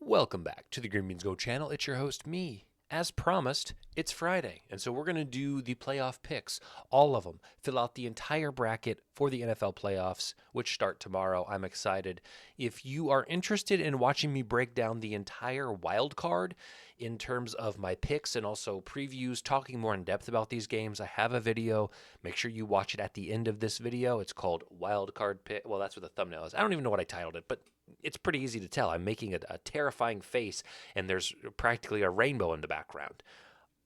Welcome back to the Green Beans Go channel. It's your host, me. As promised, it's Friday, and so we're going to do the playoff picks, all of them. Fill out the entire bracket for the NFL playoffs, which start tomorrow. I'm excited. If you are interested in watching me break down the entire wild card in terms of my picks and also previews, talking more in depth about these games, I have a video. Make sure you watch it at the end of this video. It's called Wild Card Pick. Well, that's what the thumbnail is. I don't even know what I titled it, but it's pretty easy to tell. I'm making a terrifying face, and there's practically a rainbow in the background.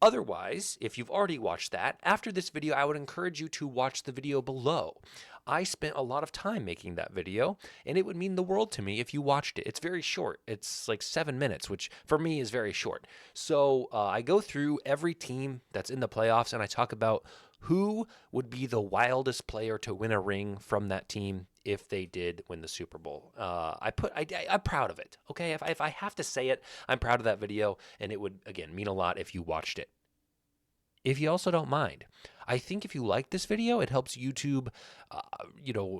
Otherwise, if you've already watched that, after this video, I would encourage you to watch the video below. I spent a lot of time making that video, and it would mean the world to me if you watched it. It's very short. It's like 7 minutes, which for me is very short. So I go through every team that's in the playoffs, and I talk about who would be the wildest player to win a ring from that team if they did win the Super Bowl. I'm proud of it. Okay, if I have to say it, I'm proud of that video, and it would, again, mean a lot if you watched it. If you also don't mind, I think if you like this video, it helps YouTube,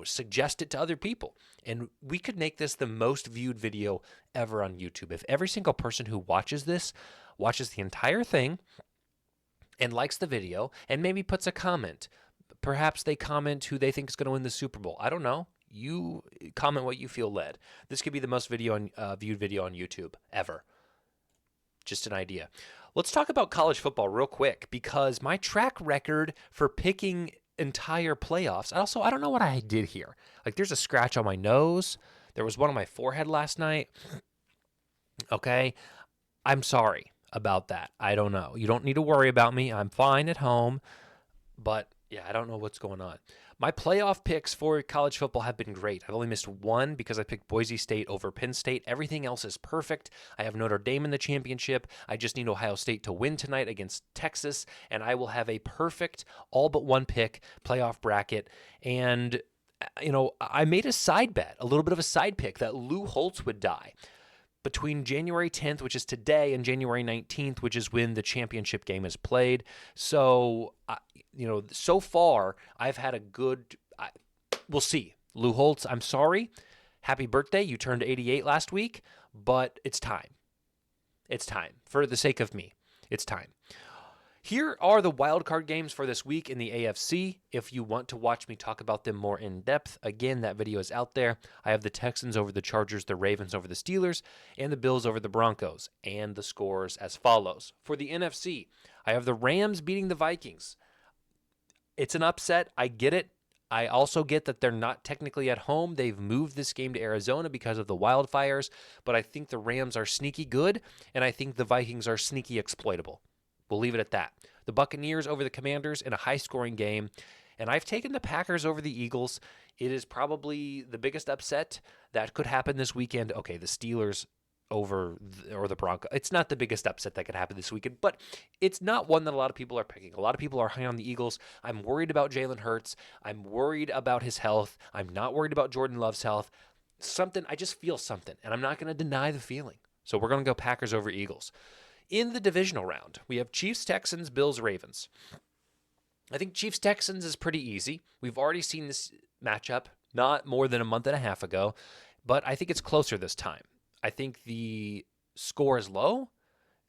suggest it to other people. And we could make this the most viewed video ever on YouTube. If every single person who watches this watches the entire thing and likes the video and maybe puts a comment, perhaps they comment who they think is going to win the Super Bowl. I don't know. You comment what you feel led. This could be the most viewed video on YouTube ever. Just an idea. Let's talk about college football real quick, because my track record for picking entire playoffs, I don't know what I did here. Like, there's a scratch on my nose. There was one on my forehead last night. Okay. I'm sorry about that. I don't know. You don't need to worry about me. I'm fine at home. But yeah, I don't know what's going on. My playoff picks for college football have been great. I've only missed one because I picked Boise State over Penn State. Everything else is perfect. I have Notre Dame in the championship. I just need Ohio State to win tonight against Texas, and I will have a perfect all but one pick playoff bracket. And, I made a side bet, a little bit of a side pick, that Lou Holtz would die between January 10th, which is today, and January 19th, which is when the championship game is played. So, so far, I've had a good, we'll see. Lou Holtz, I'm sorry. Happy birthday. You turned 88 last week, but it's time. It's time. For the sake of me, it's time. Here are the wild card games for this week in the AFC. If you want to watch me talk about them more in depth, again, that video is out there. I have the Texans over the Chargers, the Ravens over the Steelers, and the Bills over the Broncos. And the scores as follows. For the NFC, I have the Rams beating the Vikings. It's an upset. I get it. I also get that they're not technically at home. They've moved this game to Arizona because of the wildfires, but I think the Rams are sneaky good, and I think the Vikings are sneaky exploitable. We'll leave it at that. The Buccaneers over the Commanders in a high-scoring game, and I've taken the Packers over the Eagles. It is probably the biggest upset that could happen this weekend. Okay, the Steelers or the Broncos. It's not the biggest upset that could happen this weekend, but it's not one that a lot of people are picking. A lot of people are high on the Eagles. I'm worried about Jalen Hurts. I'm worried about his health. I'm not worried about Jordan Love's health. I just feel something, and I'm not going to deny the feeling. So we're going to go Packers over Eagles. In the divisional round, we have Chiefs, Texans, Bills, Ravens. I think Chiefs, Texans is pretty easy. We've already seen this matchup not more than a month and a half ago, but I think it's closer this time. I think the score is low,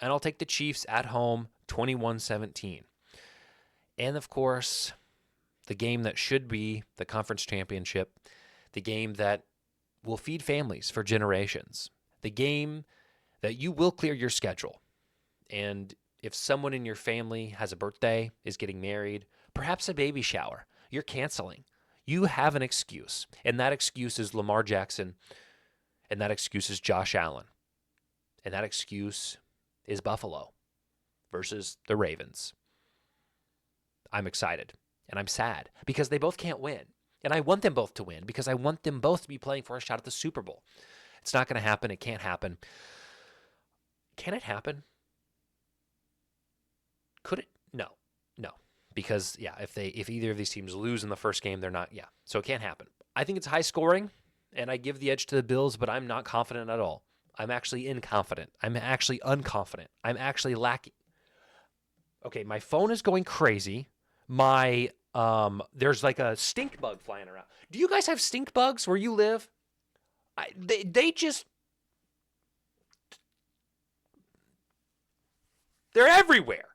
and I'll take the Chiefs at home 21-17. And, of course, the game that should be the conference championship, the game that will feed families for generations, the game that you will clear your schedule. And if someone in your family has a birthday, is getting married, perhaps a baby shower, you're canceling. You have an excuse, and that excuse is Lamar Jackson, and that excuse is Josh Allen, and that excuse is Buffalo versus the Ravens. I'm excited, and I'm sad because they both can't win, and I want them both to win because I want them both to be playing for a shot at the Super Bowl. It's not going to happen. It can't happen. Can it happen? Could it? No. Because, if either of these teams lose in the first game, they're not, so it can't happen. I think it's high scoring, and I give the edge to the Bills, but I'm not confident at all. I'm actually inconfident. I'm actually unconfident. I'm actually lacking. Okay, my phone is going crazy. There's like a stink bug flying around. Do you guys have stink bugs where you live? They just They're everywhere.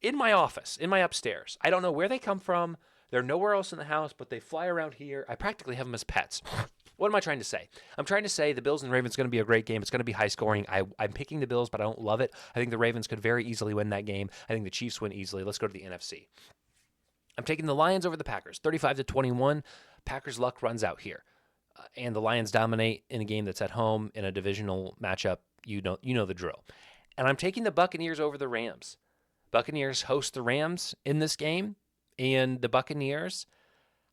In my office, in my upstairs. I don't know where they come from. They're nowhere else in the house, but they fly around here. I practically have them as pets. What am I trying to say? I'm trying to say the Bills and Ravens is going to be a great game. It's going to be high scoring. I'm picking the Bills, but I don't love it. I think the Ravens could very easily win that game. I think the Chiefs win easily. Let's go to the NFC. I'm taking the Lions over the Packers, 35-21. Packers' luck runs out here. And the Lions dominate in a game that's at home in a divisional matchup. You know the drill. And I'm taking the Buccaneers over the Rams. Buccaneers host the Rams in this game, and the Buccaneers,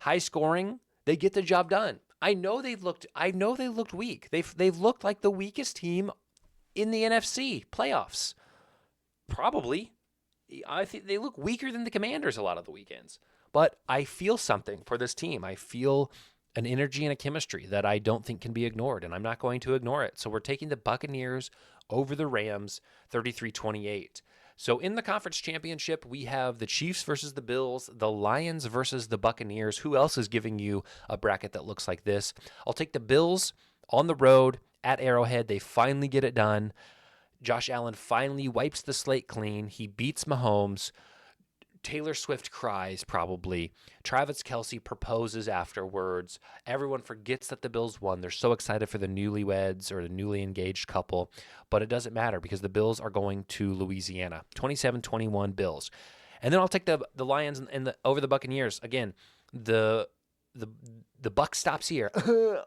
high scoring, they get the job done. I know they looked weak. They've looked like the weakest team in the NFC playoffs. Probably. I think they look weaker than the Commanders a lot of the weekends. But I feel something for this team. I feel an energy and a chemistry that I don't think can be ignored, and I'm not going to ignore it. So we're taking the Buccaneers over the Rams, 33-28. So in the conference championship, we have the Chiefs versus the Bills, the Lions versus the Buccaneers. Who else is giving you a bracket that looks like this? I'll take the Bills on the road at Arrowhead. They finally get it done. Josh Allen finally wipes the slate clean. He beats Mahomes. Taylor Swift cries, probably. Travis Kelce proposes afterwards. Everyone forgets that the Bills won. They're so excited for the newlyweds or the newly engaged couple. But it doesn't matter because the Bills are going to Louisiana. 27-21 Bills. And then I'll take the Lions and over the Buccaneers. Again, the buck stops here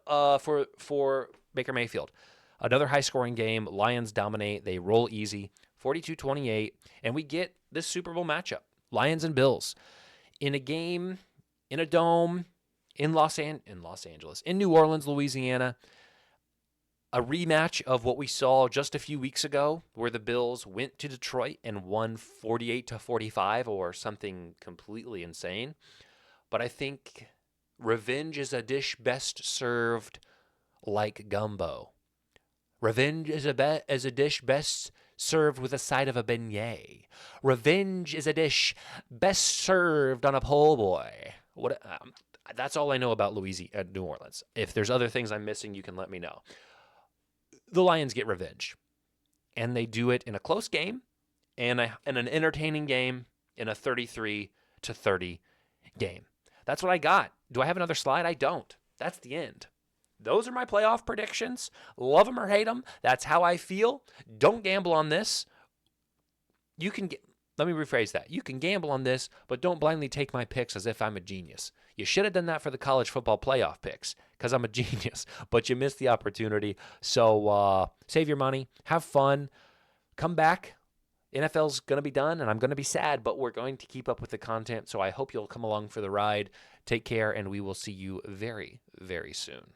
for Baker Mayfield. Another high-scoring game. Lions dominate. They roll easy. 42-28. And we get this Super Bowl matchup. Lions and Bills in a game, in a dome, in New Orleans, Louisiana. A rematch of what we saw just a few weeks ago where the Bills went to Detroit and won 48-45 or something completely insane. But I think revenge is a dish best served like gumbo. Revenge is a dish best served with a side of a beignet. Revenge is a dish best served on a po' boy. That's all I know about New Orleans. If there's other things I'm missing, you can let me know. The Lions get revenge, and they do it in a close game and an entertaining game in a 33-30 game. That's what I got. Do I have another slide? I don't. That's the end. Those are my playoff predictions. Love them or hate them. That's how I feel. Don't gamble on this. Let me rephrase that. You can gamble on this, but don't blindly take my picks as if I'm a genius. You should have done that for the college football playoff picks because I'm a genius, but you missed the opportunity. So save your money. Have fun. Come back. NFL's going to be done, and I'm going to be sad, but we're going to keep up with the content, so I hope you'll come along for the ride. Take care, and we will see you very, very soon.